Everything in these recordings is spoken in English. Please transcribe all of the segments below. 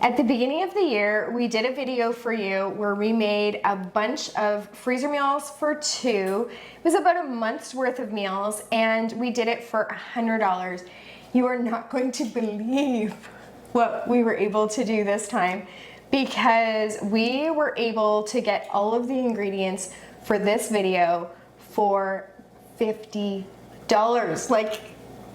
At the beginning of the year, we did a video for you where we made a bunch of freezer meals for two. It was about a month's worth of meals, and we did it for $100. You are not going to believe what we were able to do this time, because we were able to get all of the ingredients for this video for $50. Like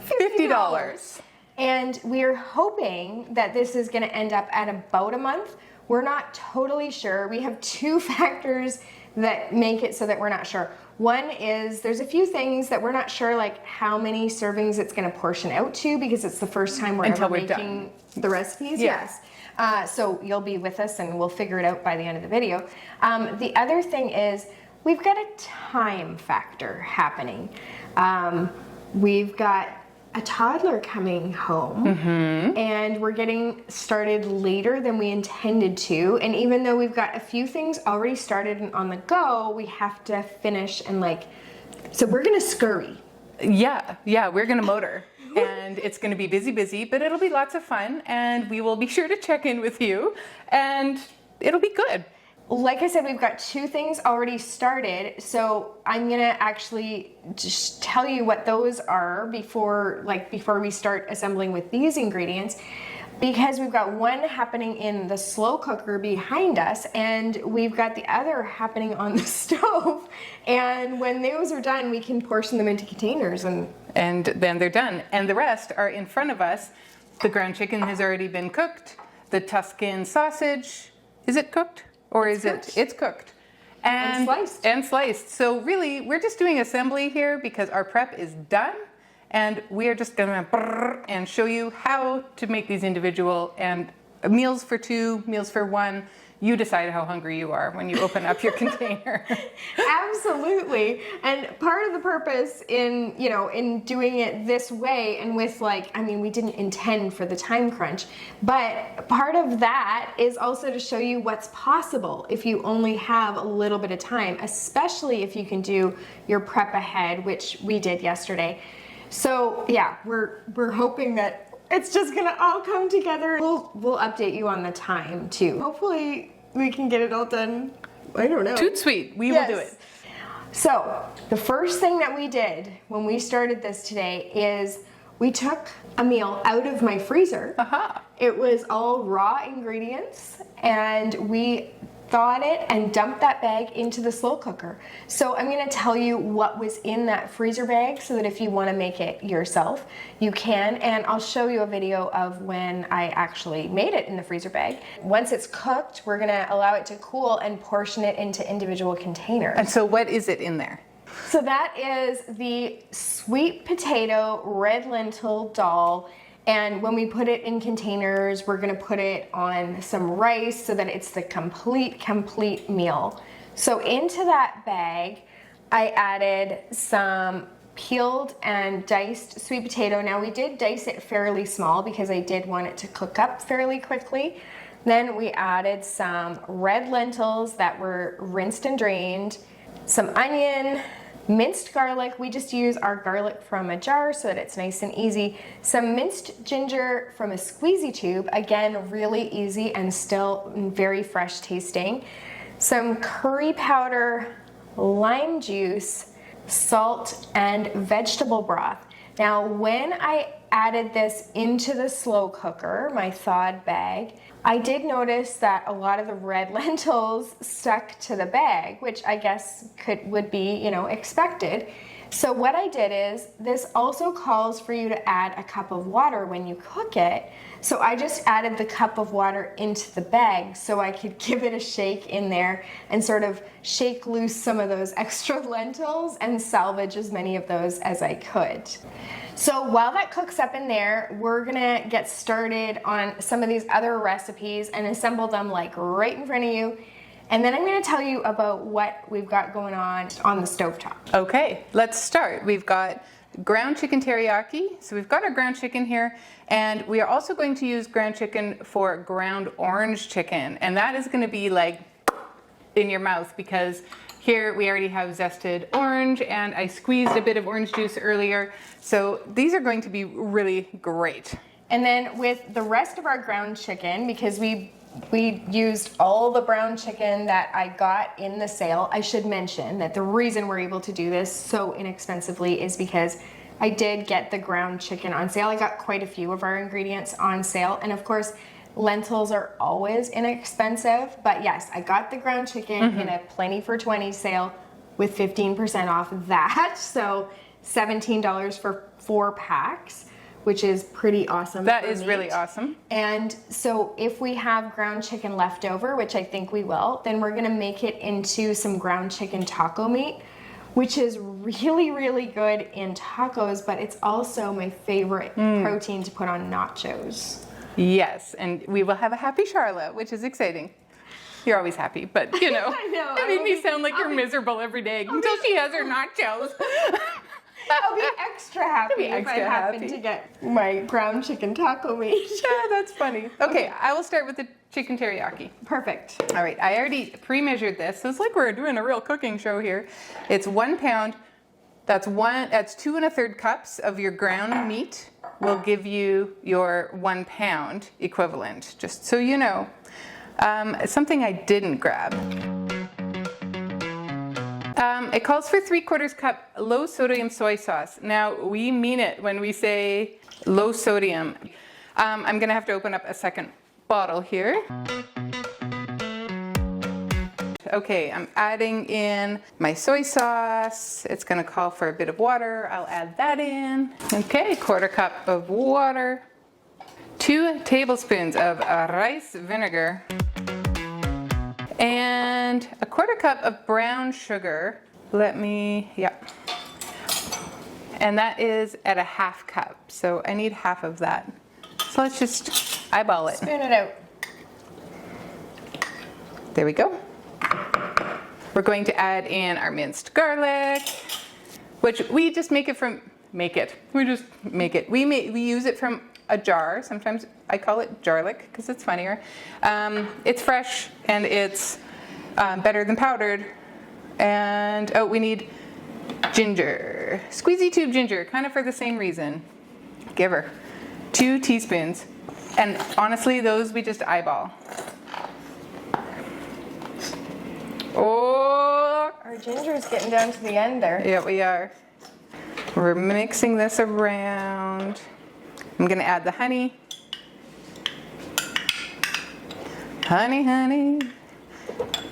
$50. And we're hoping that this is gonna end up at about a month. We're not totally sure. We have two factors that make it so that we're not sure. One is there's a few things that we're not sure, like how many servings it's gonna portion out to, because it's the first time we're ever making the recipes. Yeah. Yes. So you'll be with us and we'll figure it out by the end of the video. The other thing is we've got a time factor happening. We've got a toddler coming home, and we're getting started later than we intended to. And even though we've got a few things already started and on the go, we have to finish and so we're gonna scurry. Yeah, we're gonna motor. And it's gonna be busy, but it'll be lots of fun, and we will be sure to check in with you, and it'll be good. Like I said, we've got two things already started, so I'm gonna actually just tell you what those are before we start assembling with these ingredients, because we've got one happening in the slow cooker behind us, and we've got the other happening on the stove. And when those are done, we can portion them into containers, and then they're done. And the rest are in front of us. The ground chicken has already been cooked. The Tuscan sausage, is it cooked? Or is it? It's cooked. And sliced. And sliced. So really, we're just doing assembly here because our prep is done. And we are just gonna and show you how to make these individual and meals for two, meals for one. You decide how hungry you are when you open up your container. Absolutely. And part of the purpose in doing it this way, and with we didn't intend for the time crunch, but part of that is also to show you what's possible if you only have a little bit of time, especially if you can do your prep ahead, which we did yesterday. So yeah, we're hoping that it's just gonna all come together. We'll update you on the time too. Hopefully we can get it all done. I don't know. Toot sweet, we will do it. So the first thing that we did when we started this today is we took a meal out of my freezer. It was all raw ingredients, and we thawed it and dumped that bag into the slow cooker. So I'm gonna tell you what was in that freezer bag so that if you wanna make it yourself, you can. And I'll show you a video of when I actually made it in the freezer bag. Once it's cooked, we're gonna allow it to cool and portion it into individual containers. And so what is it in there? So that is the sweet potato red lentil dal. And when we put it in containers, we're gonna put it on some rice so that it's the complete meal. So into that bag, I added some peeled and diced sweet potato. Now we did dice it fairly small because I did want it to cook up fairly quickly. Then we added some red lentils that were rinsed and drained, some onion, minced garlic. We just use our garlic from a jar so that it's nice and easy. Some minced ginger from a squeezy tube. Again, really easy and still very fresh tasting. Some curry powder, lime juice, salt, and vegetable broth. Now, when I added this into the slow cooker, my thawed bag, I did notice that a lot of the red lentils stuck to the bag, which I guess would be, expected. So what I did is, this also calls for you to add a cup of water when you cook it. So I just added the cup of water into the bag so I could give it a shake in there and sort of shake loose some of those extra lentils and salvage as many of those as I could. So while that cooks up in there, we're gonna get started on some of these other recipes and assemble them right in front of you. And then I'm gonna tell you about what we've got going on the stovetop. Okay, let's start. We've got ground chicken teriyaki. So we've got our ground chicken here, and we are also going to use ground chicken for ground orange chicken. And that is gonna be in your mouth, because here we already have zested orange, and I squeezed a bit of orange juice earlier. So these are going to be really great. And then with the rest of our ground chicken, because we used all the brown chicken that I got in the sale. I should mention that the reason we're able to do this so inexpensively is because I did get the ground chicken on sale. I got quite a few of our ingredients on sale. And of course, lentils are always inexpensive. But yes, I got the ground chicken in a Plenty for 20 sale with 15% off that. So $17 for 4 packs, which is pretty awesome. That is really awesome. And so if we have ground chicken left over, which I think we will, then we're gonna make it into some ground chicken taco meat, which is really, really good in tacos, but it's also my favorite protein to put on nachos. Yes, and we will have a happy Sharla, which is exciting. You're always happy, but you know, I know, it made me sound like you're miserable every day until she has her nachos. I'll be extra happy if I happen to get my ground chicken taco meat. Yeah, that's funny. Okay, I will start with the chicken teriyaki. Perfect. All right, I already pre-measured this, so it's like we're doing a real cooking show here. It's 1 pound. That's 2 1/3 cups of your ground meat will give you your 1 pound equivalent, just so you know. Something I didn't grab. It calls for 3/4 cup low sodium soy sauce. Now, we mean it when we say low sodium. I'm gonna have to open up a second bottle here. Okay, I'm adding in my soy sauce. It's gonna call for a bit of water. I'll add that in. Okay, 1/4 cup of water. 2 tablespoons of rice vinegar. And a 1/4 cup of brown sugar. And that is at a 1/2 cup. So I need half of that. So let's just eyeball it. Spoon it out. There we go. We're going to add in our minced garlic, which we just We just make it. We use it from a jar. Sometimes I call it jarlic because it's funnier. It's fresh and it's better than powdered. And we need ginger, squeezy tube ginger, kind of for the same reason. Give her 2 teaspoons. And honestly, those we just eyeball. Oh, Our ginger's getting down to the end there. yeah, we are. We're mixing this around. I'm gonna add the honey. Honey, honey,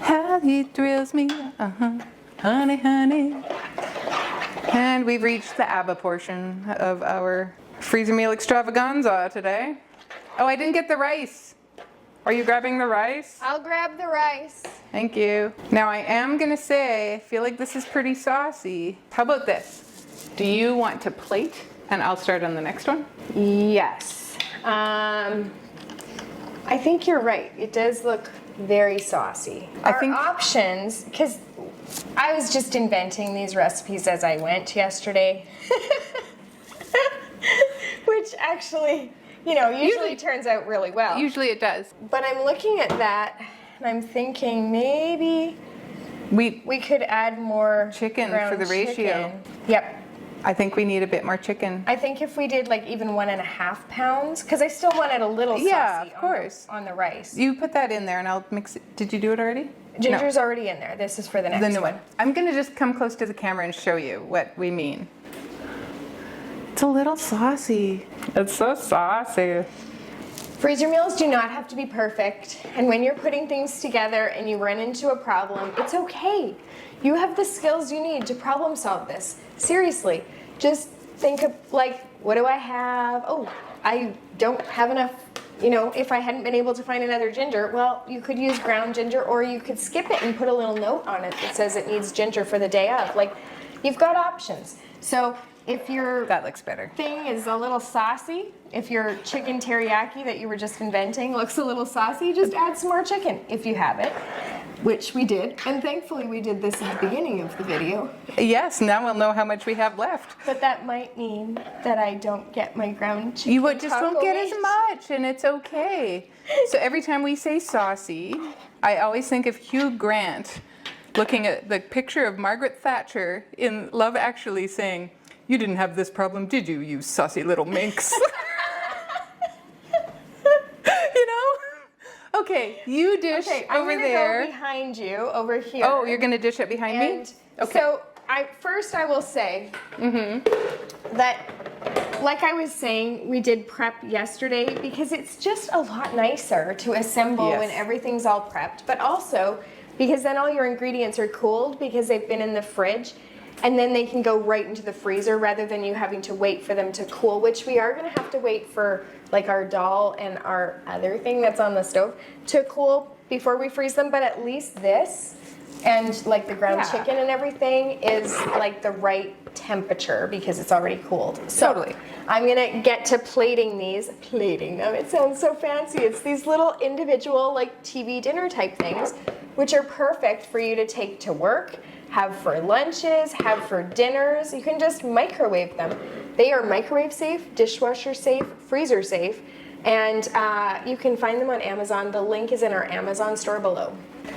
how he thrills me, honey, honey. And we've reached the ABBA portion of our freezer meal extravaganza today. Oh, I didn't get the rice. Are you grabbing the rice? I'll grab the rice. Thank you. Now I am gonna say, I feel like this is pretty saucy. How about this? Do you want to plate? And I'll start on the next one. Yes. I think you're right. It does look very saucy. Our options, because I was just inventing these recipes as I went yesterday, which actually, usually turns out really well. Usually it does. But I'm looking at that and I'm thinking maybe we could add more chicken for the ratio. Chicken. Yep. I think we need a bit more chicken. I think if we did like even 1.5 pounds, because I still want it a little saucy. Yeah, of course. On the rice. You put that in there and I'll mix it. Did you do it already? Ginger's already in there. This is for the next new one. I'm gonna just come close to the camera and show you what we mean. It's a little saucy. It's so saucy. Freezer meals do not have to be perfect. And when you're putting things together and you run into a problem, it's okay. You have the skills you need to problem solve this. Seriously, just think of what do I have? Oh, I don't have enough. If I hadn't been able to find another ginger, well, you could use ground ginger or you could skip it and put a little note on it that says it needs ginger for the day of. You've got options. So if that looks better. Thing is a little saucy, if your chicken teriyaki that you were just inventing looks a little saucy, just add some more chicken if you have it, which we did. And thankfully we did this at the beginning of the video. Yes, now we'll know how much we have left. But that might mean that I don't get my ground chicken. You just won't get as much, and it's okay. So every time we say saucy, I always think of Hugh Grant looking at the picture of Margaret Thatcher in Love Actually saying, "You didn't have this problem, did you, you saucy little minx?" Okay, you dish I'm over gonna there. go behind you over here. Oh, you're gonna dish it behind me? And Okay. so I will say that, like I was saying, we did prep yesterday because it's just a lot nicer to assemble when Yes. everything's all prepped, but also because then all your ingredients are cooled because they've been in the fridge, and then they can go right into the freezer rather than you having to wait for them to cool, which we are gonna have to wait for like our dal and our other thing that's on the stove to cool before we freeze them, but at least this and like the ground chicken and everything is like the right temperature because it's already cooled. So Totally. I'm gonna get to plating them. It sounds so fancy. It's these little individual like TV dinner type things, which are perfect for you to take to work, have for lunches, have for dinners. You can just microwave them. They are microwave safe, dishwasher safe, freezer safe, and you can find them on Amazon. The link is in our Amazon store below.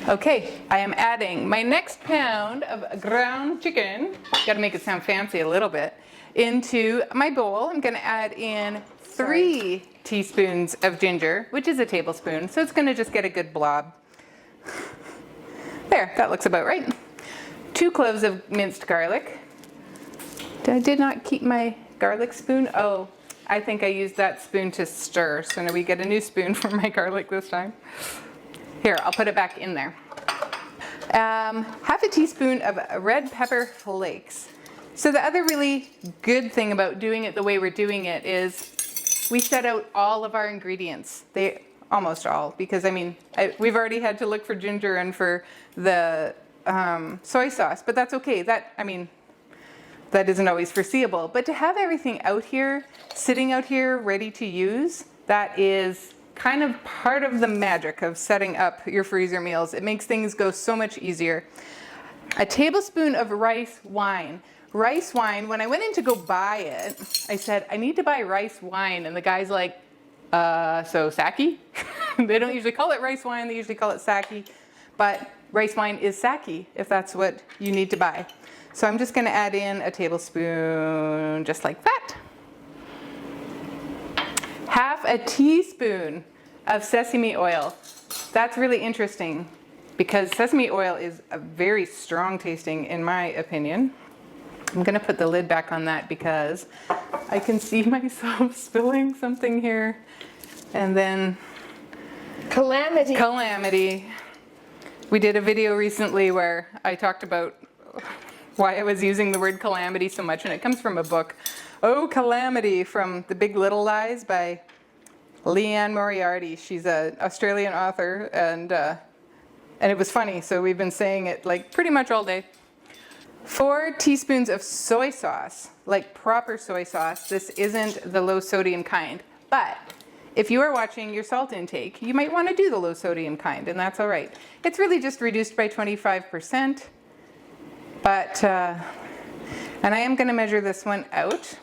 Okay, I am adding my next pound of ground chicken, gotta make it sound fancy a little bit, into my bowl. I'm gonna add in 3 teaspoons of ginger, which is a tablespoon, so it's gonna just get a good blob. There, that looks about right. 2 cloves of minced garlic. I did not keep my garlic spoon. Oh, I think I used that spoon to stir, so now we get a new spoon for my garlic this time. Here, I'll put it back in there. Half a teaspoon of red pepper flakes. So the other really good thing about doing it the way we're doing it is we set out all of our ingredients. Almost all, because I mean, we've already had to look for ginger and for the soy sauce, but that's okay. That isn't always foreseeable. But to have everything out here, sitting out here, ready to use, that is kind of part of the magic of setting up your freezer meals. It makes things go so much easier. A tablespoon of rice wine. Rice wine, when I went in to go buy it, I said, I need to buy rice wine. And the guy's like, so sake? They don't usually call it rice wine, they usually call it sake. But rice wine is sake, if that's what you need to buy. So I'm just gonna add in a tablespoon, just like that. Half a teaspoon of sesame oil. That's really interesting because sesame oil is a very strong tasting in my opinion. I'm gonna put the lid back on that because I can see myself spilling something here and then calamity. We did a video recently where I talked about why I was using the word calamity so much, and it comes from a book, Oh Calamity, from The Big Little Lies by Leanne Moriarty. She's an Australian author, and it was funny, so we've been saying it like pretty much all day. 4 teaspoons of soy sauce, like proper soy sauce. This isn't the low sodium kind, but if you are watching your salt intake, you might want to do the low sodium kind, and that's all right. It's really just reduced by 25%, but, and I am going to measure this one out.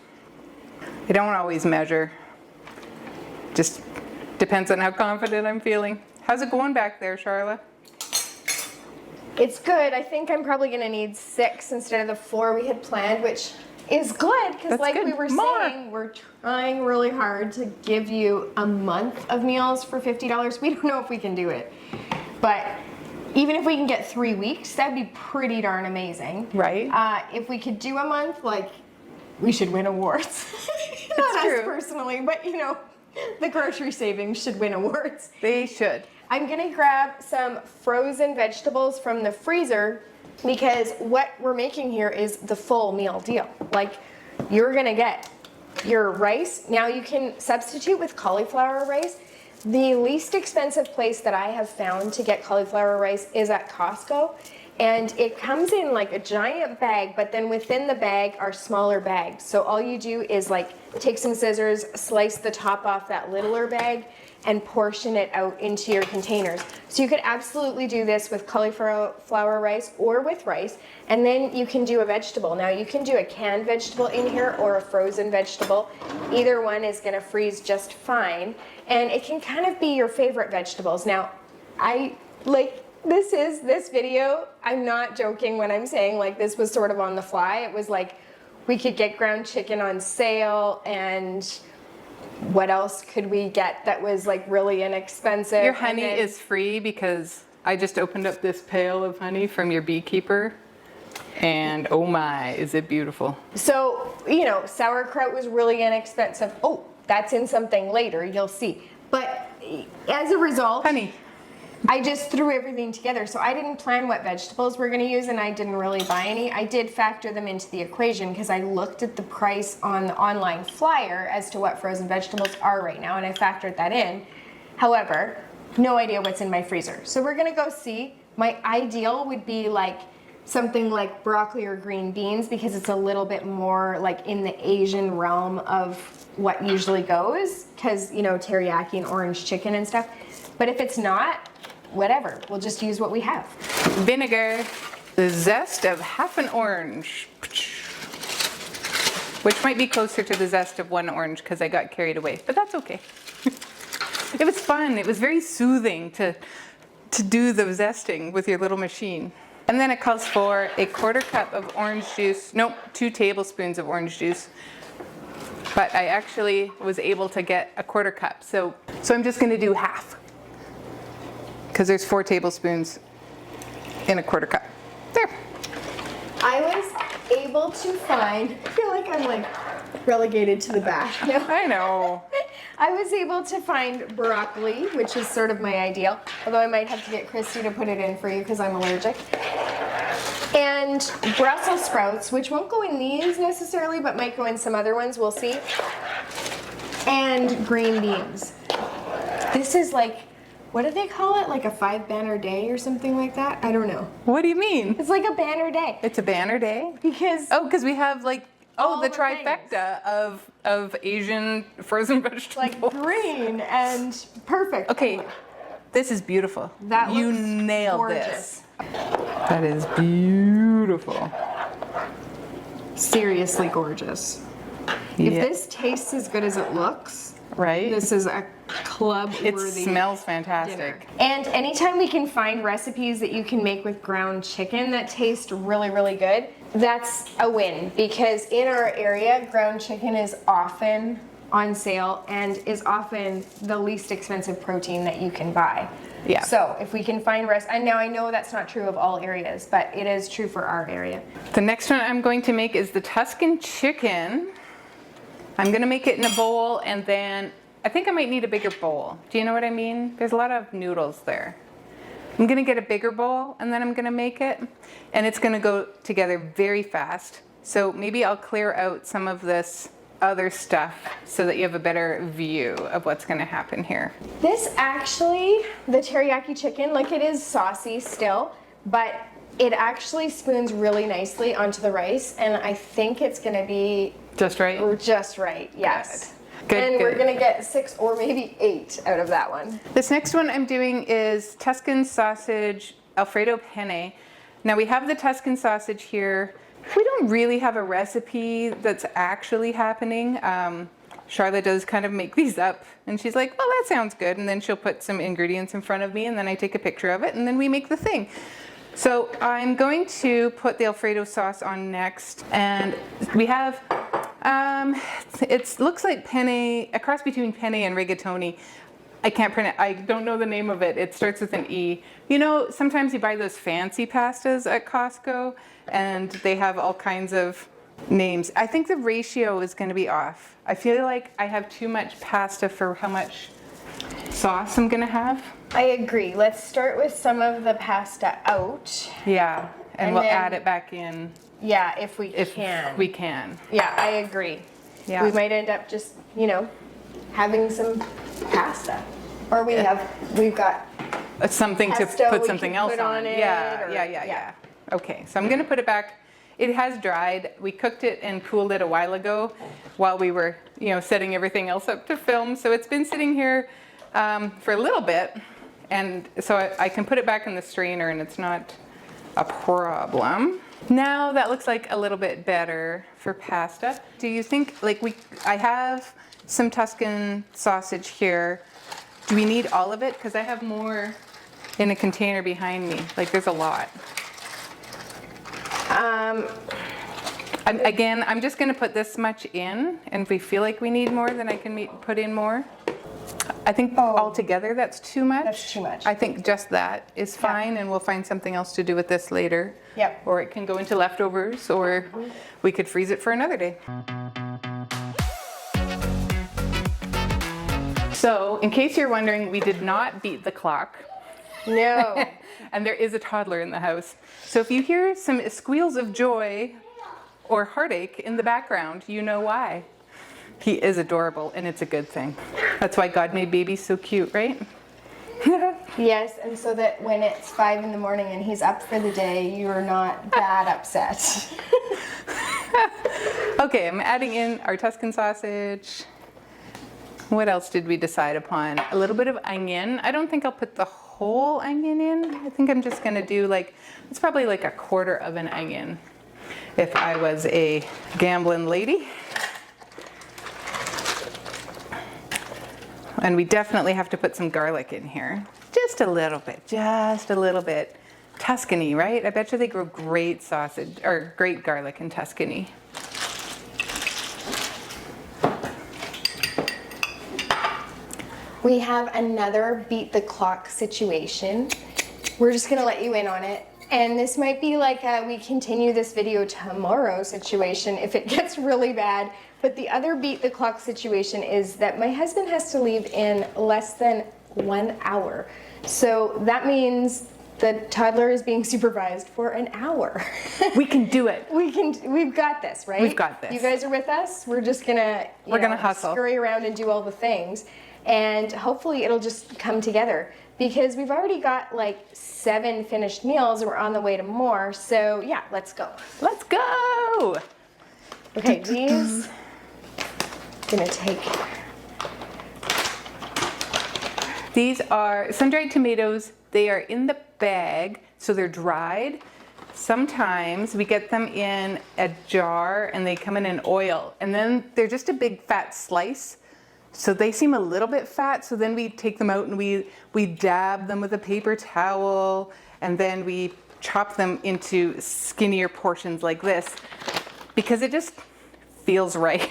I don't always measure, just depends on how confident I'm feeling. How's it going back there, Sharla? It's good. I think I'm probably gonna need 6 instead of the 4 we had planned, which is good because like good. we were More. saying, we're trying really hard to give you a month of meals for $50. We don't know if we can do it, but even if we can get 3 weeks, that'd be pretty darn amazing. Right. If we could do a month, like, we should win awards. Not us true. personally, but you know, the grocery savings should win awards. They should. I'm gonna grab some frozen vegetables from the freezer because what we're making here is the full meal deal. Like, you're gonna get your rice. Now you can substitute with cauliflower rice. The least expensive place that I have found to get cauliflower rice is at Costco. And it comes in like a giant bag, but then within the bag are smaller bags. So all you do is like take some scissors, slice the top off that littler bag, and portion it out into your containers. So you could absolutely do this with cauliflower rice or with rice, and then you can do a vegetable. Now you can do a canned vegetable in here or a frozen vegetable. Either one is gonna freeze just fine, and it can kind of be your favorite vegetables. Now, this video, I'm not joking when I'm saying like this was sort of on the fly. It was like we could get ground chicken on sale and what else could we get that was like really inexpensive? Your honey is free because I just opened up this pail of honey from your beekeeper. And oh my, is it beautiful. So, you know, sauerkraut was really inexpensive. Oh, that's in something later, you'll see. But as a result, Honey. I just threw everything together. So I didn't plan what vegetables we're gonna use and I didn't really buy any. I did factor them into the equation because I looked at the price on the online flyer as to what frozen vegetables are right now and I factored that in. However, no idea what's in my freezer. So we're gonna go see. My ideal would be like something like broccoli or green beans because it's a little bit more like in the Asian realm of what usually goes because, you know, teriyaki and orange chicken and stuff. But if it's not, whatever, we'll just use what we have. Vinegar, the zest of half an orange, which might be closer to the zest of one orange because I got carried away, but that's okay. It was fun. It was very soothing to do the zesting with your little machine. And then it calls for a 1/4 cup of orange juice. Nope, 2 tablespoons of orange juice. But I actually was able to get a 1/4 cup. So I'm just gonna do half. Because there's 4 tablespoons in a 1/4 cup. There. I was able to find, I feel like I'm like relegated to the back. No. I know. I was able to find broccoli, which is sort of my ideal, although I might have to get Christy to put it in for you because I'm allergic. And Brussels sprouts, which won't go in these necessarily, but might go in some other ones, we'll see. And green beans. This is like, what do they call it? Like a 5 banner day or something like that? I don't know. What do you mean? It's like a banner day. It's a banner day? Because because we have like, all the the trifecta of Asian frozen vegetables. like green and perfect. Okay, this is beautiful. That you looks nailed gorgeous. this. That is beautiful. Seriously gorgeous. If this tastes as good as it looks, right? this is a club It worthy. smells fantastic. Dinner. And anytime we can find recipes that you can make with ground chicken that taste really, really good, that's a win because in our area, ground chicken is often on sale and is often the least expensive protein that you can buy. Yeah. So if we can find and now I know that's not true of all areas, but it is true for our area. The next one I'm going to make is the Tuscan chicken. I'm going to make it in a bowl and then I think I might need a bigger bowl. Do you know what I mean? There's a lot of noodles there. I'm going to get a bigger bowl and then I'm going to make it. And it's going to go together very fast. So maybe I'll clear out some of this other stuff so that you have a better view of what's going to happen here. This actually, the teriyaki chicken, like it is saucy still, but it actually spoons really nicely onto the rice and I think it's going to be Just right? just right, yes. Good, and we're good. gonna get 6 or maybe 8 out of that one. This next one I'm doing is Tuscan sausage Alfredo penne. Now we have the Tuscan sausage here. We don't really have a recipe that's actually happening. Sharla does kind of make these up and she's like, well, that sounds good. And then she'll put some ingredients in front of me and then I take a picture of it and then we make the thing. So I'm going to put the Alfredo sauce on next and we have it looks like penne, a cross between penne and rigatoni. I can't pronounce, I don't know the name of it. It starts with an E. You know, sometimes you buy those fancy pastas at Costco and they have all kinds of names. I think the ratio is going to be off. I feel like I have too much pasta for how much sauce I'm going to have. I agree. Let's start with some of the pasta out. Yeah, and we'll add it back in. Yeah, if we If can. we can. Yeah, I agree. Yeah. We might end up just, you know, having some pasta. Or we've got Something to pesto put we something can else put on it, Yeah, or- yeah. yeah. Okay, so I'm gonna put it back. It has dried. We cooked it and cooled it a while ago while we were, you know, setting everything else up to film. So it's been sitting here for a little bit. And so I can put it back in the strainer and it's not a problem. Now that looks like a little bit better for pasta. Do you think, like I have some Tuscan sausage here. Do we need all of it? Because I have more in a container behind me. Like there's a lot. I'm just going to put this much in, and if we feel like we need more, then I can put in more. I think altogether that's too much. That's too much. I think just that is fine, and we'll find something else to do with this later. Yep. Or it can go into leftovers, or we could freeze it for another day. So, in case you're wondering, we did not beat the clock. No. And there is a toddler in the house. So if you hear some squeals of joy or heartache in the background, you know why. He is adorable, and it's a good thing. That's why God made babies so cute, right? Yes, and so that when it's 5 in the morning and he's up for the day, you're not that upset. Okay, I'm adding in our Tuscan sausage. What else did we decide upon? A little bit of onion. I don't think I'll put the whole onion in. I think I'm just gonna do it's probably like a quarter of an onion if I was a gambling lady. And we definitely have to put some garlic in here. Just a little bit, just a little bit. Tuscany, right? I bet you they grow great sausage, or great garlic in Tuscany. We have another beat the clock situation. We're just gonna let you in on it. And this might be like a we continue this video tomorrow situation if it gets really bad. But the other beat the clock situation is that my husband has to leave in less than 1 hour. So that means the toddler is being supervised for an hour. We can do it. We've got this, right? We've got this. You guys are with us. We're just gonna, We're gonna hustle. scurry around and do all the things. And hopefully it'll just come together because we've already got like 7 finished meals and we're on the way to more. So yeah, let's go. Let's go. Okay, these gonna take. These are sun-dried tomatoes. They are in the bag, so they're dried. Sometimes we get them in a jar and they come in an oil, and then they're just a big fat slice. So they seem a little bit fat, so then we take them out and we dab them with a paper towel, and then we chop them into skinnier portions like this because it just feels right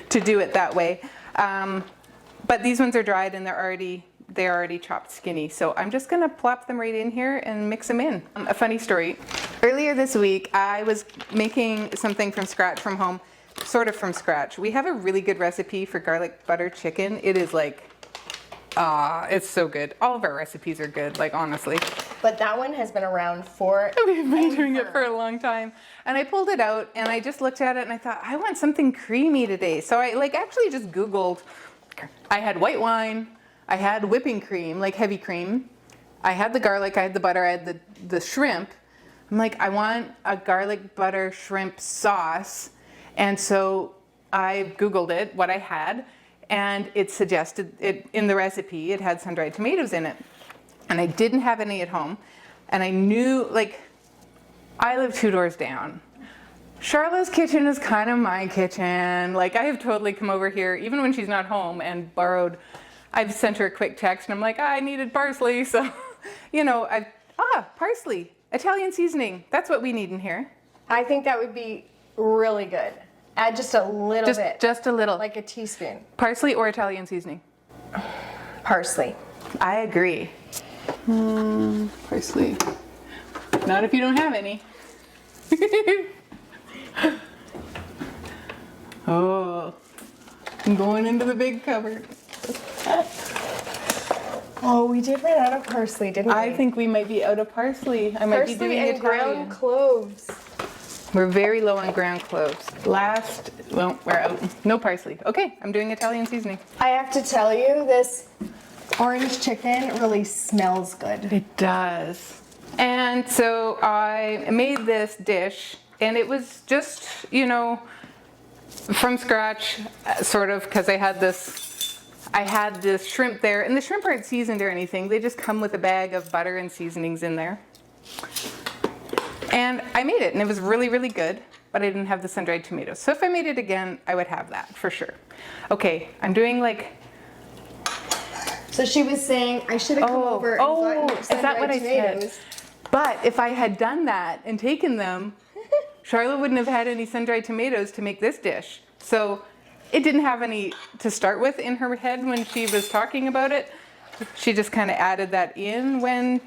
to do it that way. But these ones are dried and they're already chopped skinny. So I'm just gonna plop them right in here and mix them in. A funny story. Earlier this week, I was making something from scratch from home, sort of from scratch. We have a really good recipe for garlic butter chicken. It is like, it's so good. All of our recipes are good, like honestly. But that one has been around for. We've been doing it for a long time. And I pulled it out and I just looked at it and I thought, I want something creamy today. So I actually just Googled. I had white wine, I had whipping cream, like heavy cream. I had the garlic, I had the butter, I had the shrimp. I'm like, I want a garlic butter shrimp sauce. And so I Googled it, what I had, and it suggested it in the recipe, it had sun-dried tomatoes in it. And I didn't have any at home. And I knew, like, I live 2 doors down. Sharla's kitchen is kind of my kitchen. Like, I have totally come over here, even when she's not home, and I've sent her a quick text, and I'm like, I needed parsley, so, you know, parsley, Italian seasoning. That's what we need in here. I think that would be really good. Add just a little bit. Just a little. Like a teaspoon. Parsley or Italian seasoning? Parsley. I agree. Parsley. Not if you don't have any. Oh, I'm going into the big cupboard. Oh, we did run out of parsley, didn't we? I think we might be out of parsley. I might be doing Parsley and Italian. ground cloves. We're very low on ground cloves. Well, we're out. No parsley. Okay, I'm doing Italian seasoning. I have to tell you, this orange chicken really smells good. It does. And so I made this dish, and it was just, you know, from scratch, sort of, because I had this shrimp there, and the shrimp aren't seasoned or anything. They just come with a bag of butter and seasonings in there. And I made it, and it was really, really good, but I didn't have the sun-dried tomatoes. So if I made it again, I would have that for sure. Okay, I'm doing like. So she was saying I should have come over and gotten is that what I tomatoes. said? But if I had done that and taken them, Sharla wouldn't have had any sun-dried tomatoes to make this dish. So it didn't have any to start with in her head when she was talking about it. She just kind of added that in when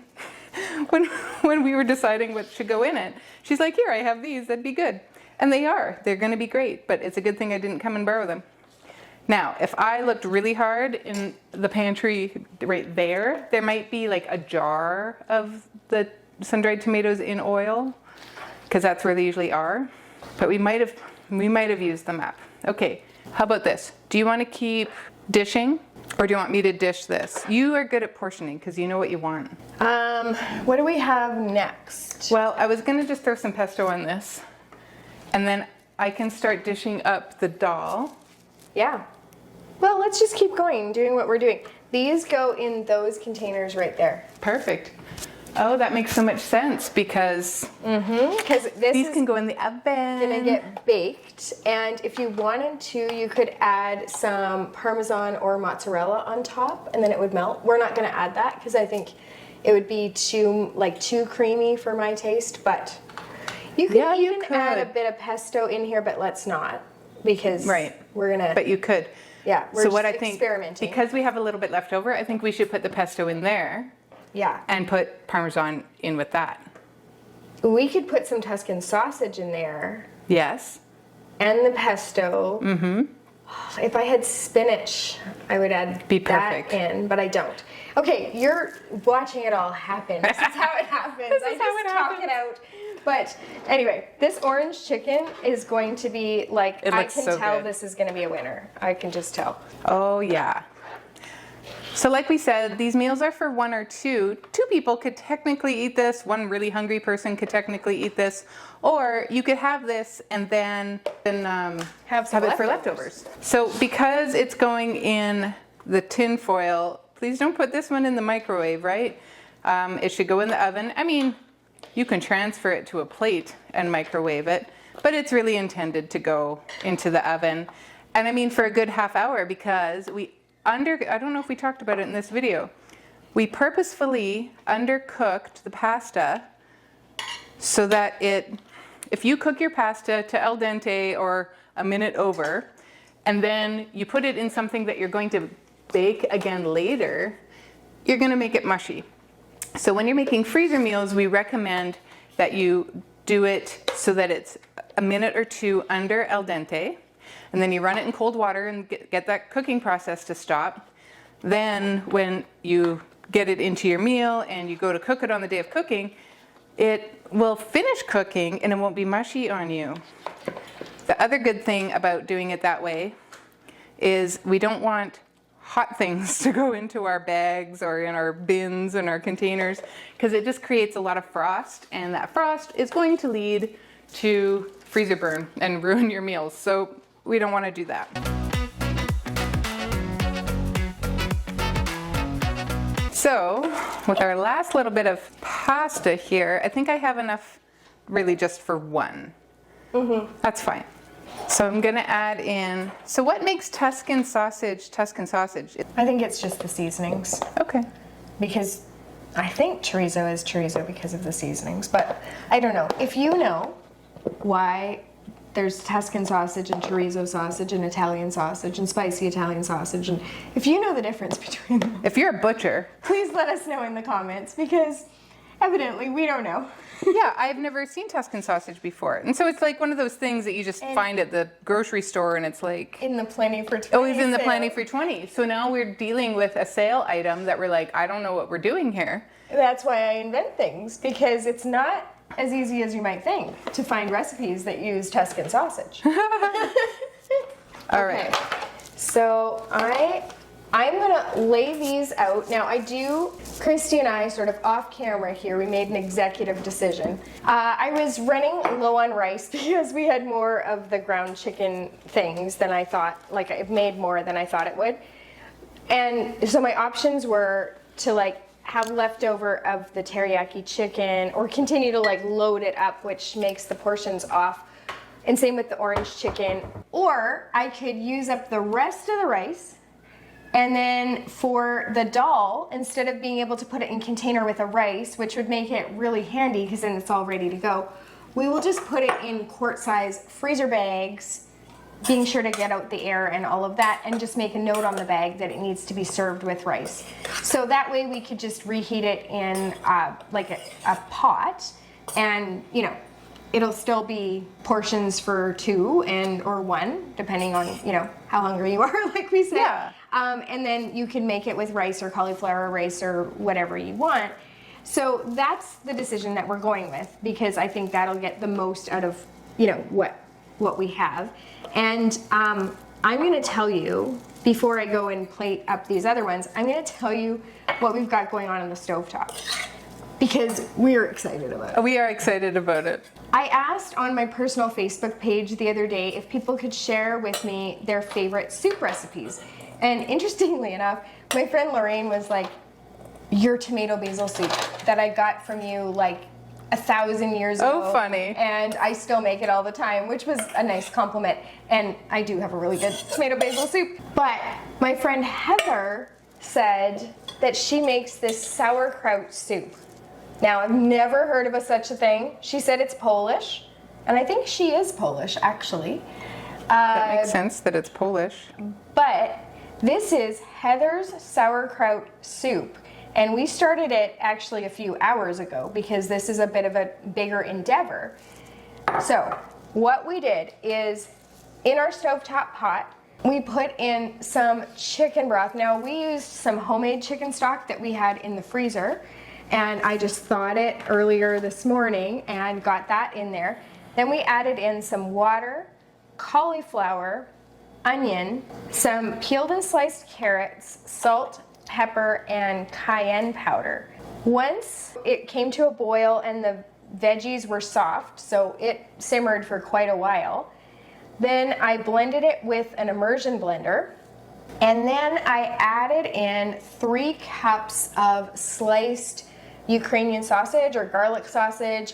we were deciding what should go in it. She's like, here, I have these, that'd be good. And they are, they're gonna be great, but it's a good thing I didn't come and borrow them. Now, if I looked really hard in the pantry right there, there might be like a jar of the sun-dried tomatoes in oil, because that's where they usually are. But we might have used them up. Okay, how about this? Do you want to keep dishing, or do you want me to dish this? You are good at portioning because you know what you want. What do we have next? Well, I was gonna just throw some pesto on this, and then I can start dishing up the dal. Yeah. Well, let's just keep going, doing what we're doing. These go in those containers right there. Perfect. Oh, that makes so much sense because Because these can go in the oven. gonna get baked, and if you wanted to, you could add some Parmesan or mozzarella on top, and then it would melt. We're not gonna add that because I think it would be too creamy for my taste. But you could add a bit of pesto in here, but let's not because we're gonna. But you could. Yeah. We're So what just I think, experimenting. because we have a little bit left over, I think we should put the pesto in there. Yeah. And put Parmesan in with that. We could put some Tuscan sausage in there. Yes. And the pesto. If I had spinach, I would add that in, but I don't. Okay, you're watching it all happen. This is how it happens. This is how it talk happens. it out. But anyway, this orange chicken is going to be like, It I looks can so tell good. this is going to be a winner. I can just tell. Oh, yeah. So like we said, these meals are for one or two. Two people could technically eat this. One really hungry person could technically eat this. Or you could have this and then have it for leftovers. So because it's going in the tin foil, please don't put this one in the microwave, right? It should go in the oven. I mean, you can transfer it to a plate and microwave it, but it's really intended to go into the oven. And I mean for a good half hour because I don't know if we talked about it in this video. We purposefully undercooked the pasta so that if you cook your pasta to al dente or a minute over, and then you put it in something that you're going to bake again later, you're gonna make it mushy. So when you're making freezer meals, we recommend that you do it so that it's a minute or two under al dente. And then you run it in cold water and get that cooking process to stop. Then when you get it into your meal and you go to cook it on the day of cooking, it will finish cooking and it won't be mushy on you. The other good thing about doing it that way is we don't want hot things to go into our bags or in our bins and our containers because it just creates a lot of frost, and that frost is going to lead to freezer burn and ruin your meals. So we don't want to do that. So with our last little bit of pasta here, I think I have enough really just for one. That's fine. So I'm gonna add in, so what makes Tuscan sausage? I think it's just the seasonings. Okay. Because I think chorizo is chorizo because of the seasonings, but I don't know. If you know why there's Tuscan sausage and chorizo sausage and Italian sausage and spicy Italian sausage, and if you know the difference between them, If you're a butcher. please let us know in the comments because evidently we don't know. Yeah, I've never seen Tuscan sausage before. And so it's like one of those things that you just find at the grocery store and it's like, In the Plenty for 20 oh, he's in the sale. Plenty for 20. So now we're dealing with a sale item that we're like, I don't know what we're doing here. That's why I invent things, because it's not as easy as you might think to find recipes that use Tuscan sausage. All right. So I'm gonna lay these out. Now Christy and I sort of off camera here, we made an executive decision. I was running low on rice because we had more of the ground chicken things than I thought, like it made more than I thought it would. And so my options were to have leftover of the teriyaki chicken or continue to load it up, which makes the portions off. And same with the orange chicken. Or I could use up the rest of the rice. And then for the dal, instead of being able to put it in container with the rice, which would make it really handy because then it's all ready to go, we will just put it in quart-size freezer bags, being sure to get out the air and all of that, and just make a note on the bag that it needs to be served with rice. So that way we could just reheat it in like a pot, and you know, it'll still be portions for 2 or 1, depending on, you know, how hungry you are, like we said. Yeah. And then you can make it with rice or cauliflower rice or whatever you want. So that's the decision that we're going with, because I think that'll get the most out of, you know, what we have. And I'm going to tell you, before I go and plate up these other ones, I'm going to tell you what we've got going on the stovetop, because we're excited about it. We are excited about it. I asked on my personal Facebook page the other day if people could share with me their favorite soup recipes. And interestingly enough, my friend Lorraine was like, your tomato basil soup that I got from you like 1,000 years ago. Oh, funny. And I still make it all the time, which was a nice compliment. And I do have a really good tomato basil soup. But my friend Heather said that she makes this sauerkraut soup. Now, I've never heard of such a thing. She said it's Polish, and I think she is Polish, actually. That makes sense that it's Polish. But this is Heather's sauerkraut soup, and we started it actually a few hours ago because this is a bit of a bigger endeavor. So, what we did is, in our stovetop pot, we put in some chicken broth. Now, we used some homemade chicken stock that we had in the freezer, and I just thawed it earlier this morning and got that in there. Then we added in some water, cauliflower, onion, some peeled and sliced carrots, salt, pepper, and cayenne powder. Once it came to a boil and the veggies were soft, so it simmered for quite a while, then I blended it with an immersion blender. And then I added in 3 cups of sliced Ukrainian sausage or garlic sausage,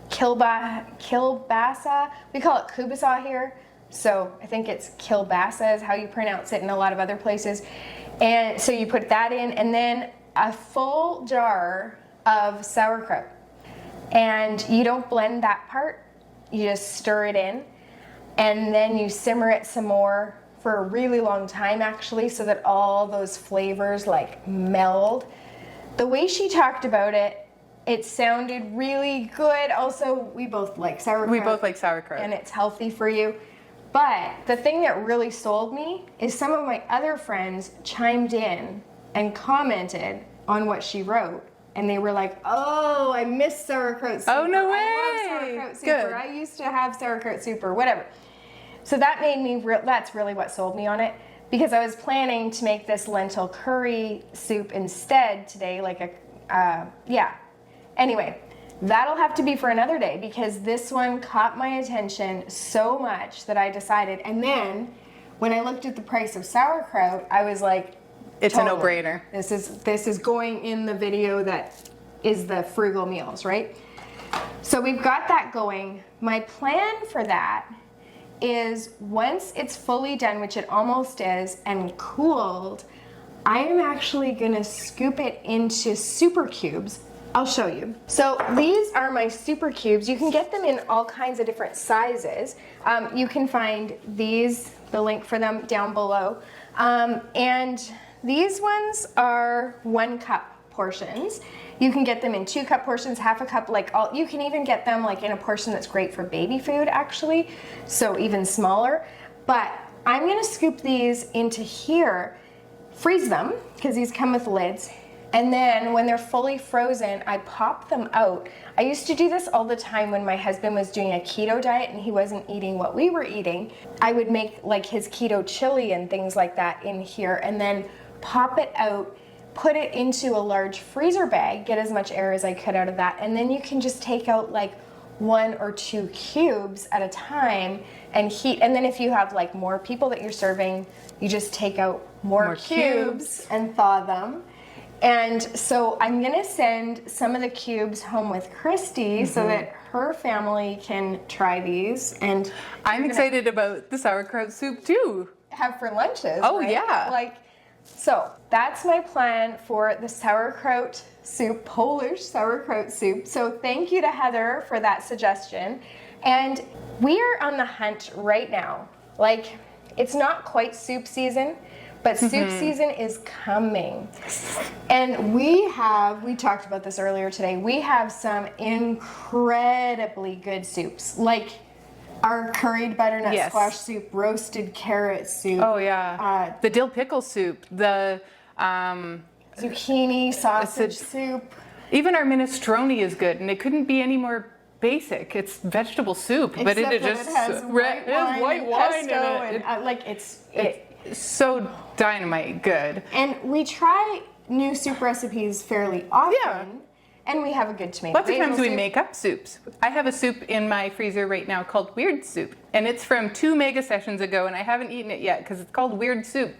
kielbasa. We call it kubasa here, so I think it's kielbasa is how you pronounce it in a lot of other places. And so you put that in, and then a full jar of sauerkraut. And you don't blend that part, you just stir it in, and then you simmer it some more for a really long time, actually, so that all those flavors like meld. The way she talked about it, it sounded really good. Also, we both like sauerkraut. We both like sauerkraut. And it's healthy for you. But the thing that really sold me is some of my other friends chimed in and commented on what she wrote. And they were like, oh, I miss sauerkraut soup. Oh, no way. I love sauerkraut soup. Good. Or I used to have sauerkraut soup or whatever. So that made me, that's really what sold me on it. Because I was planning to make this lentil curry soup instead today, like yeah. Anyway, that'll have to be for another day because this one caught my attention so much that I decided. And then when I looked at the price of sauerkraut, I was like, it's totally a no-brainer. This is going in the video that is the frugal meals, right? So we've got that going. My plan for that is once it's fully done, which it almost is, and cooled, I am actually gonna scoop it into super cubes. I'll show you. So these are my super cubes. You can get them in all kinds of different sizes. You can find these, the link for them down below. And these ones are 1 cup portions. You can get them in 2 cup portions, half a cup, you can even get them like in a portion that's great for baby food actually, so even smaller. But I'm gonna scoop these into here, freeze them, because these come with lids, and then when they're fully frozen, I pop them out. I used to do this all the time when my husband was doing a keto diet and he wasn't eating what we were eating. I would make like his keto chili and things like that in here, and then pop it out, put it into a large freezer bag, get as much air as I could out of that, and then you can just take out like 1 or 2 cubes at a time and heat. And then if you have like more people that you're serving, you just take out more cubes and thaw them. And so I'm gonna send some of the cubes home with Christy so that her family can try these. And I'm excited about the sauerkraut soup too. Have for lunches. Oh, right? yeah. Like, So that's my plan for the sauerkraut soup, Polish sauerkraut soup. So thank you to Heather for that suggestion. And we are on the hunt right now. Like, it's not quite soup season, but soup season is coming. And we talked about this earlier today, we have some incredibly good soups. Like our curried butternut squash soup, roasted carrot soup. Oh yeah. The dill pickle soup, the zucchini sausage soup. Even our minestrone is good, and it couldn't be any more basic. It's vegetable soup, but it just has white wine and pesto in it. And it's so dynamite good. And we try new soup recipes fairly often. Yeah. And we have a good tomato Lots of basil times we soup. make up soups. I have a soup in my freezer right now called Weird Soup, and it's from 2 mega sessions ago, and I haven't eaten it yet because it's called Weird Soup.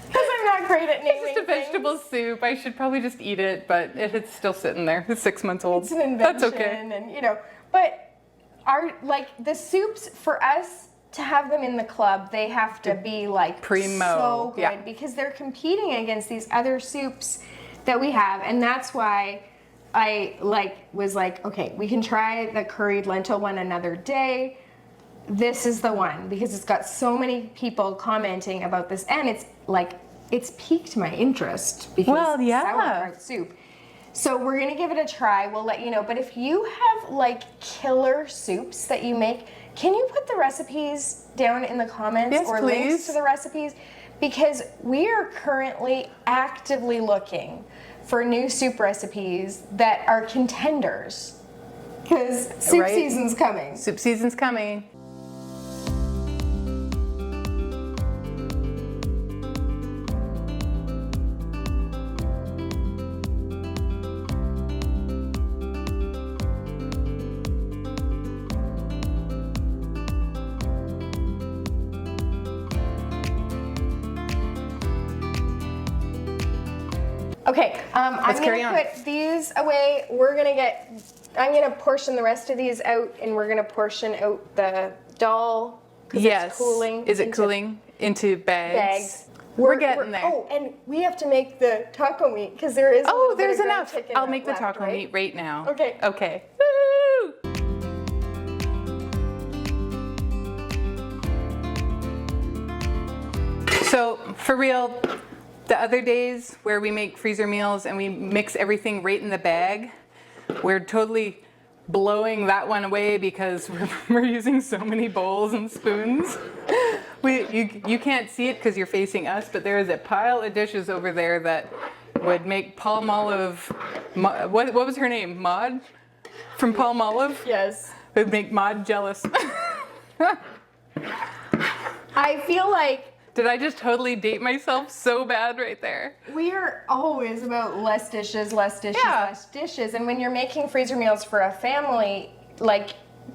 Because I'm not great at naming It's just a vegetable soup. I should probably just eat it, but it's still sitting there. It's 6 months old. It's an invention. That's okay. And but the soups for us to have them in the club, they have to be like primo. So good because they're competing against these other soups that we have, and that's why I was like, okay, we can try the curried lentil one another day. This is the one because it's got so many people commenting about this, and it's piqued my interest because sauerkraut soup. So we're gonna give it a try. We'll let you know. But if you have killer soups that you make, can you put the recipes down in the comments or links to the recipes? Because we are currently actively looking for new soup recipes that are contenders. Because soup season's coming. Soup season's coming. Okay, I'm gonna put these away. I'm gonna portion the rest of these out, and we're gonna portion out the dal. Yes. It's cooling. Is it cooling into bags? We're getting there. Oh, and we have to make the taco meat because there is. There's enough. I'll make the taco meat right now. Okay. Okay. Woo! So for real, the other days where we make freezer meals and we mix everything right in the bag, we're totally blowing that one away because we're using so many bowls and spoons. You can't see it because you're facing us, but there is a pile of dishes over there that would make Palmolive, what was her name? Maud? From Palmolive? Yes. It would make Maud jealous. I feel like. Did I just totally date myself so bad right there? We are always about less dishes. And when you're making freezer meals for a family,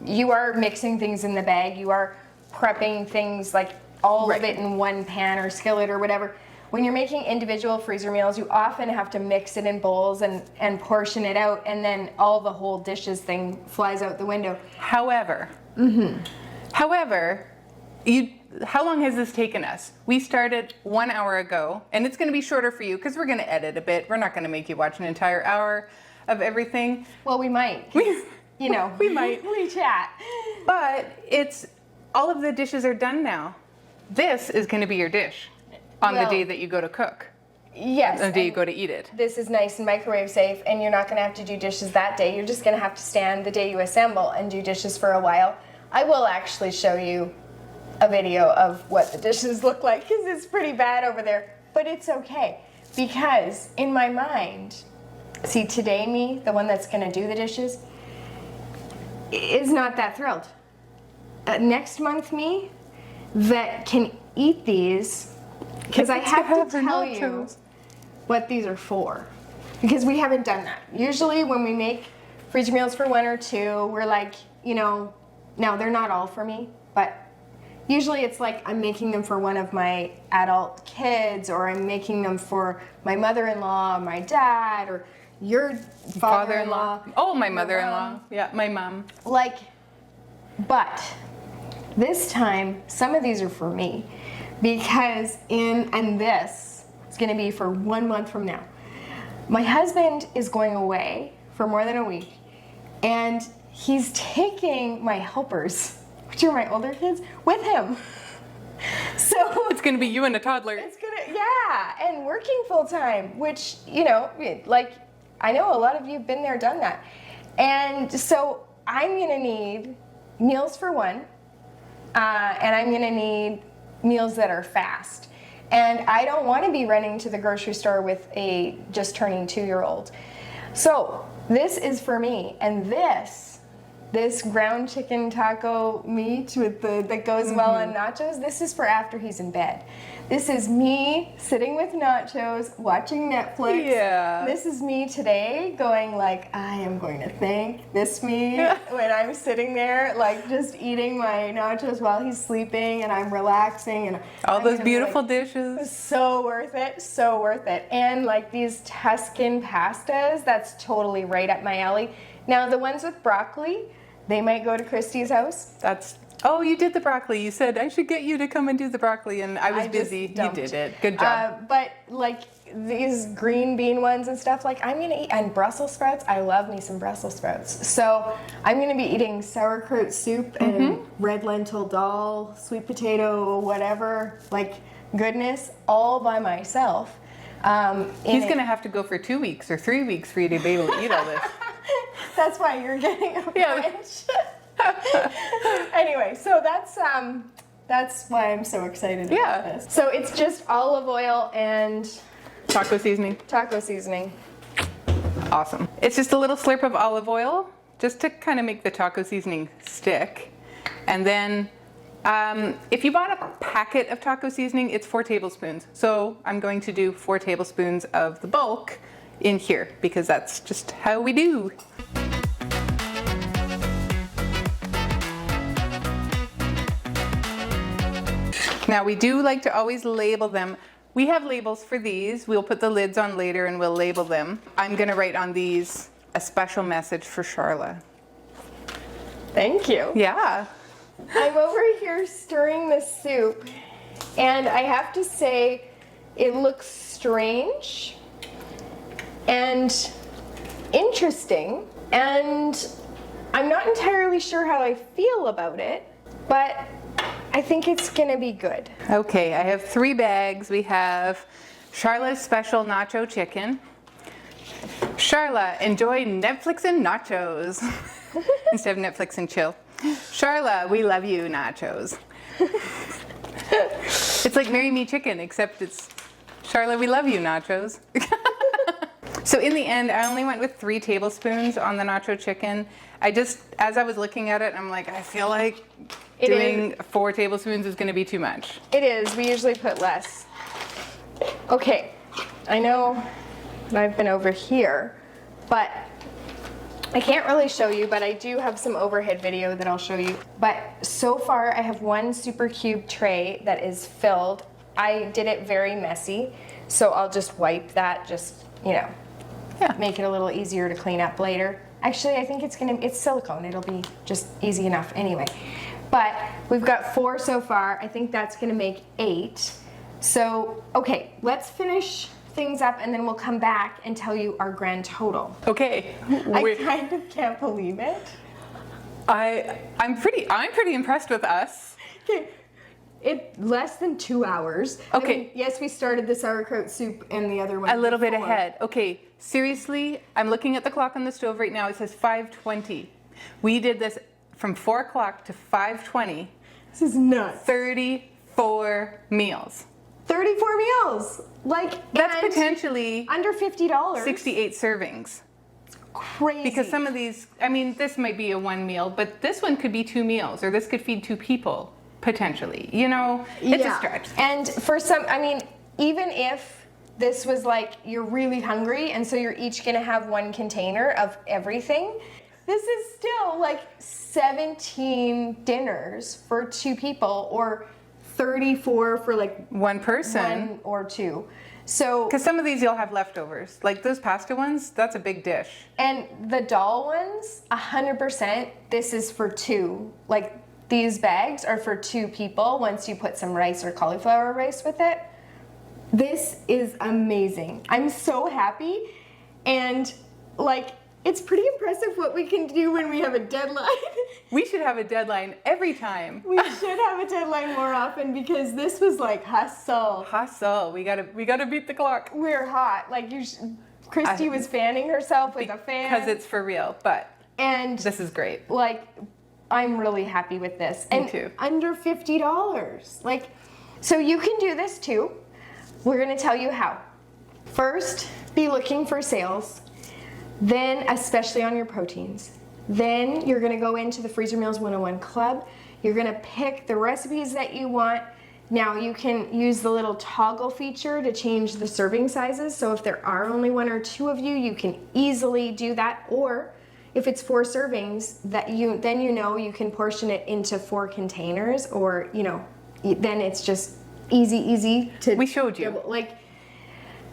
you are mixing things in the bag. You are prepping things all of it in one pan or skillet or whatever. When you're making individual freezer meals, you often have to mix it in bowls and portion it out, and then all the whole dishes thing flies out the window. However, how long has this taken us? We started 1 hour ago, and it's going to be shorter for you because we're going to edit a bit. We're not going to make you watch an entire hour of everything. Well, we might. We might. We chat. But all of the dishes are done now. This is going to be your dish on the day that you go to cook. Yes. On the day you go to eat it. This is nice and microwave safe, and you're not going to have to do dishes that day. You're just going to have to stand the day you assemble and do dishes for a while. I will actually show you a video of what the dishes look like because it's pretty bad over there, but it's okay because in my mind, see, today me, the one that's going to do the dishes, is not that thrilled. Next month me, that can eat these, because I have to tell you what these are for, because we haven't done that. Usually when we make freezer meals for one or two, we're no, they're not all for me, but usually it's I'm making them for one of my adult kids, or I'm making them for my mother-in-law, my dad, or your father-in-law. Oh, my mother-in-law. Yeah, my mom. But this time, some of these are for me, because this is gonna be for 1 month from now. My husband is going away for more than a week, and he's taking my helpers, which are my older kids, with him. So It's gonna be you and a toddler. and working full time, which, you know, like, I know a lot of you have been there, done that. And so I'm gonna need meals for one, and I'm gonna need meals that are fast. And I don't wanna be running to the grocery store with a just turning 2-year-old. So this is for me, and this ground chicken taco meat with that goes well on nachos, this is for after he's in bed. This is me sitting with nachos, watching Netflix. Yeah. This is me today going like, I am going to thank this me when I'm sitting there like just eating my nachos while he's sleeping and I'm relaxing. And All I'm those gonna be beautiful like, dishes. so worth it, so worth it. And like these Tuscan pastas, that's totally right up my alley. Now the ones with broccoli, they might go to Christy's house. Oh, you did the broccoli. You said I should get you to come and do the broccoli, and I was busy. You did it. Good job. But like these green bean ones and stuff, like I'm gonna eat, and Brussels sprouts, I love me some Brussels sprouts. So I'm gonna be eating sauerkraut soup and red lentil dal, sweet potato, whatever, like goodness, all by myself. He's going to have to go for 2 weeks or 3 weeks for you to be able to eat all this. That's why you're getting a Yeah. bunch. Anyway, so that's why I'm so excited about this. So it's just olive oil and Taco seasoning. taco seasoning. Awesome. It's just a little slurp of olive oil just to kind of make the taco seasoning stick. And then if you bought a packet of taco seasoning, it's 4 tablespoons. So I'm going to do 4 tablespoons of the bulk in here because that's just how we do. Now we do like to always label them. We have labels for these. We'll put the lids on later and we'll label them. I'm gonna write on these a special message for Sharla. Thank you. Yeah. I'm over here stirring the soup, and I have to say it looks strange and interesting, and I'm not entirely sure how I feel about it, but I think it's gonna be good. Okay, I have 3 bags. We have Sharla's special nacho chicken. Sharla, enjoy Netflix and nachos instead of Netflix and chill. Sharla, we love you nachos. It's like Marry Me Chicken, except it's Sharla, we love you nachos. So in the end, I only went with 3 tablespoons on the nacho chicken. As I was looking at it, I'm like, I feel like doing 4 tablespoons is gonna be too much. It is, we usually put less. Okay, I know that I've been over here, but I can't really show you, but I do have some overhead video that I'll show you. But so far I have 1 super cube tray that is filled. I did it very messy, so I'll just wipe that, just, you know, make it a little easier to clean up later. Actually, I think it's silicone. It'll be just easy enough anyway. But we've got 4 so far. I think that's gonna make 8. So, okay, let's finish things up and then we'll come back and tell you our grand total. Okay. I kind of can't believe it. I'm pretty impressed with us. Okay, less than 2 hours. Okay. I mean, yes, we started the sauerkraut soup and the other one A little bit before. ahead. Okay, seriously, I'm looking at the clock on the stove right now. It says 5:20. We did this from 4 o'clock to 5:20. This is nuts. 34 meals. 34 meals. Like, That's and potentially under $50. 68 servings. Crazy. Because some of these, I mean, this might be a 1 meal, but this one could be 2 meals, or this could feed 2 people, potentially. You know, it's a stretch. And for some, I mean, even if this was like, you're really hungry, and so you're each gonna have 1 container of everything, this is still like 17 dinners for 2 people, or 34 for like 1 person. 1 or 2. So, Because some of these you'll have leftovers. Like those pasta ones, that's a big dish. and the dal ones, 100%, this is for 2. Like, these bags are for 2 people once you put some rice or cauliflower rice with it. This is amazing. I'm so happy, and like, it's pretty impressive what we can do when we have a deadline. We should have a deadline every time. We should have a deadline more often, because this was like hustle. Hustle. We gotta beat the clock. We're hot. Like, Christy was fanning herself with a fan. Because it's for real, but this is great. Like, I'm really happy with this. Me too. Under $50. Like, so you can do this too. We're gonna tell you how. First, be looking for sales. Then, especially on your proteins. Then you're gonna go into the Freezer Meals 101 Club. You're gonna pick the recipes that you want. Now you can use the little toggle feature to change the serving sizes. So if there are only 1 or 2 of you, you can easily do that. Or if it's 4 servings, then you can portion it into 4 containers, or then it's just easy to. We showed you.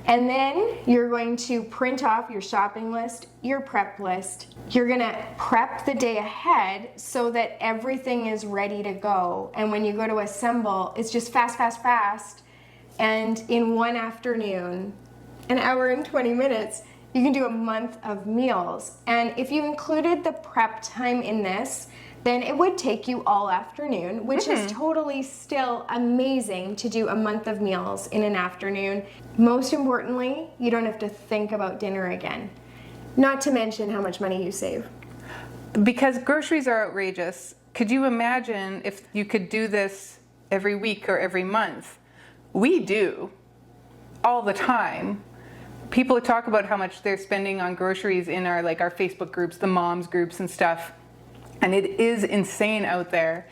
And then you're going to print off your shopping list, your prep list. You're gonna prep the day ahead so that everything is ready to go. And when you go to assemble, it's just fast. And in one afternoon, an hour and 20 minutes, you can do a month of meals. And if you included the prep time in this, then it would take you all afternoon, which is totally still amazing to do a month of meals in an afternoon. Most importantly, you don't have to think about dinner again. Not to mention how much money you save. Because groceries are outrageous. Could you imagine if you could do this every week or every month? We do all the time. People talk about how much they're spending on groceries in our Facebook groups, the moms groups and stuff. And it is insane out there.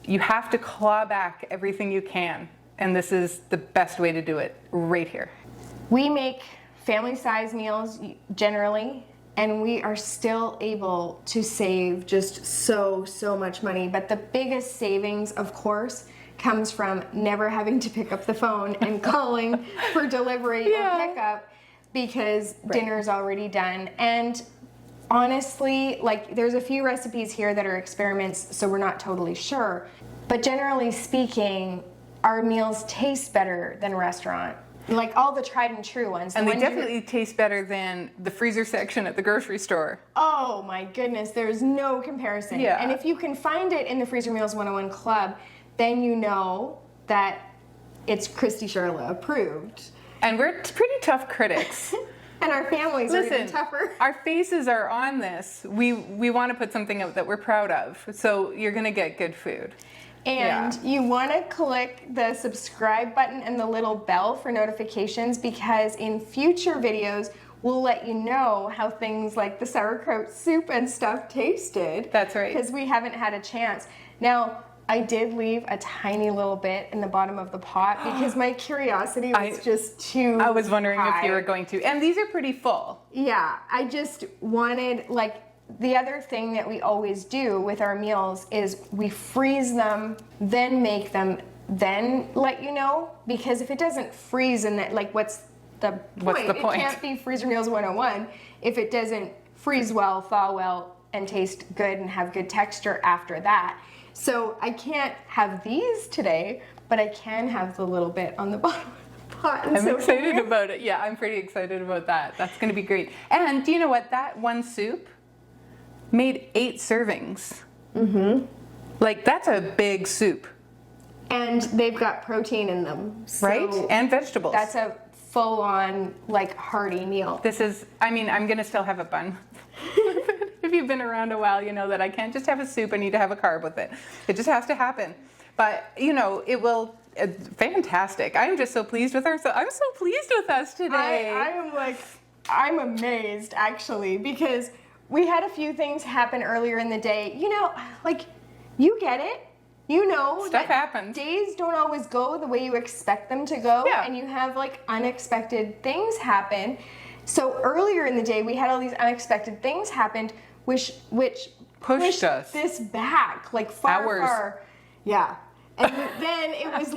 You have to claw back everything you can. And this is the best way to do it, right here. We make family-size meals generally, and we are still able to save just so much money. But the biggest savings, of course, comes from never having to pick up the phone and calling for delivery or pickup, because dinner's already done. And honestly, there's a few recipes here that are experiments, so we're not totally sure. But generally speaking, our meals taste better than restaurant. Like all the tried and true ones. And they definitely taste better than the freezer section at the grocery store. Oh my goodness, there's no comparison. Yeah. And if you can find it in the Freezer Meals 101 Club, then you know that it's Christy Sharla approved. And we're pretty tough critics. And our families are even tougher. Our faces are on this. We want to put something out that we're proud of. So you're going to get good food. And you want to click the subscribe button and the little bell for notifications, because in future videos, we'll let you know how things like the sauerkraut soup and stuff tasted. That's right. Because we haven't had a chance. Now, I did leave a tiny little bit in the bottom of the pot because my curiosity was just too I was wondering high. if you were going to. And these are pretty full. Yeah, I just wanted, the other thing that we always do with our meals is we freeze them, then make them, then let you know. Because if it doesn't freeze, and that, what's the point? It can't be Freezer Meals 101 if it doesn't freeze well, thaw well, and taste good and have good texture after that. So I can't have these today, but I can have the little bit on the bottom of the pot. I'm excited about it. Yeah, I'm pretty excited about that. That's going to be great. And do you know what? That one soup made 8 servings. Mm-hmm. That's a big soup. And they've got protein in them. So right? And vegetables. That's a full-on, hearty meal. This is, I'm going to still have a bun. If you've been around a while, you know that I can't just have a soup. I need to have a carb with it. It just has to happen. But, it will, fantastic. I'm just so pleased with her. So I'm so pleased with us today. I'm amazed, actually, because we had a few things happen earlier in the day. You get it. Stuff happens. Days don't always go the way you expect them to go. Yeah. And you have, unexpected things happen. So earlier in the day, we had all these unexpected things happen, which pushed us this back, far. Yeah. And then it was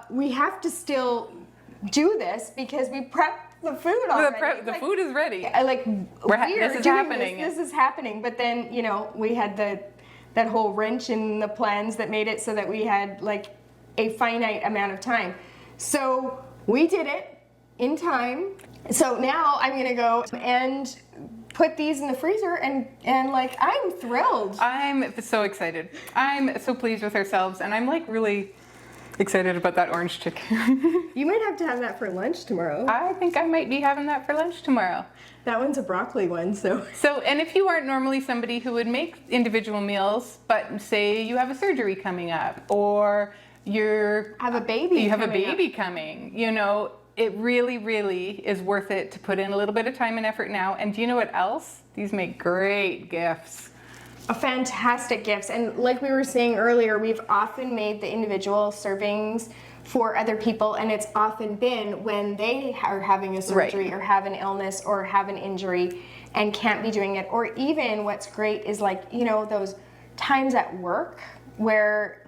we have to still do this because we prepped the food already. The food is ready. This is happening. But then, we had that whole wrench in the plans that made it so that we had a finite amount of time. So we did it in time. So now I'm gonna go and put these in the freezer and like, I'm thrilled. I'm so excited. I'm so pleased with ourselves, and I'm like really excited about that orange chicken. You might have to have that for lunch tomorrow. I think I might be having that for lunch tomorrow. That one's a broccoli one, so. So, and if you aren't normally somebody who would make individual meals, but say you have a surgery coming up, or you have a baby coming, you know, it really, really is worth it to put in a little bit of time and effort now. And do you know what else? These make great gifts. Fantastic gifts. And like we were saying earlier, we've often made the individual servings for other people, and it's often been when they are having a surgery or have an illness or have an injury and can't be doing it. Or even what's great is, like, you know, those times at work where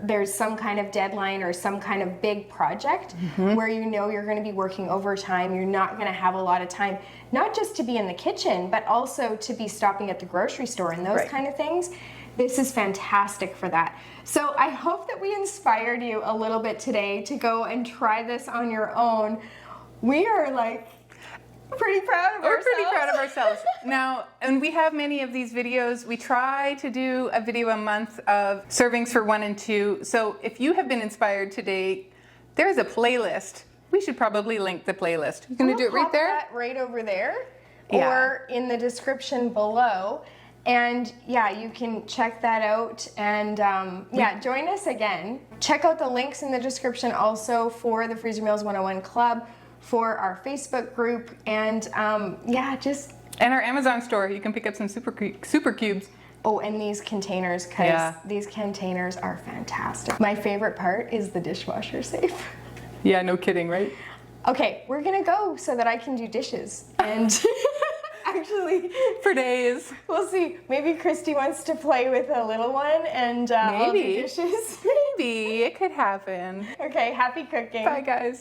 there's some kind of deadline or some kind of big project where you know you're going to be working overtime, you're not going to have a lot of time, not just to be in the kitchen, but also to be stopping at the grocery store and those kind of things. This is fantastic for that. So I hope that we inspired you a little bit today to go and try this on your own. We are like pretty proud of ourselves. We're pretty proud of ourselves. Now, and we have many of these videos. We try to do a video a month of servings for 1 and 2. So if you have been inspired today, there is a playlist. We should probably link the playlist. You're going to do it right there? That right over there or in the description below. And yeah, you can check that out, and yeah, join us again. Check out the links in the description also for the Freezer Meals 101 Club, for our Facebook group, and yeah, just... And our Amazon store, you can pick up some super cubes. Oh, and these containers, because these containers are fantastic. My favorite part is the dishwasher safe. Yeah, no kidding, right? Okay, we're gonna go so that I can do dishes, and... Actually, for days. We'll see. Maybe Christy wants to play with a little one, and I'll do dishes. Maybe. It could happen. Okay, happy cooking. Bye, guys.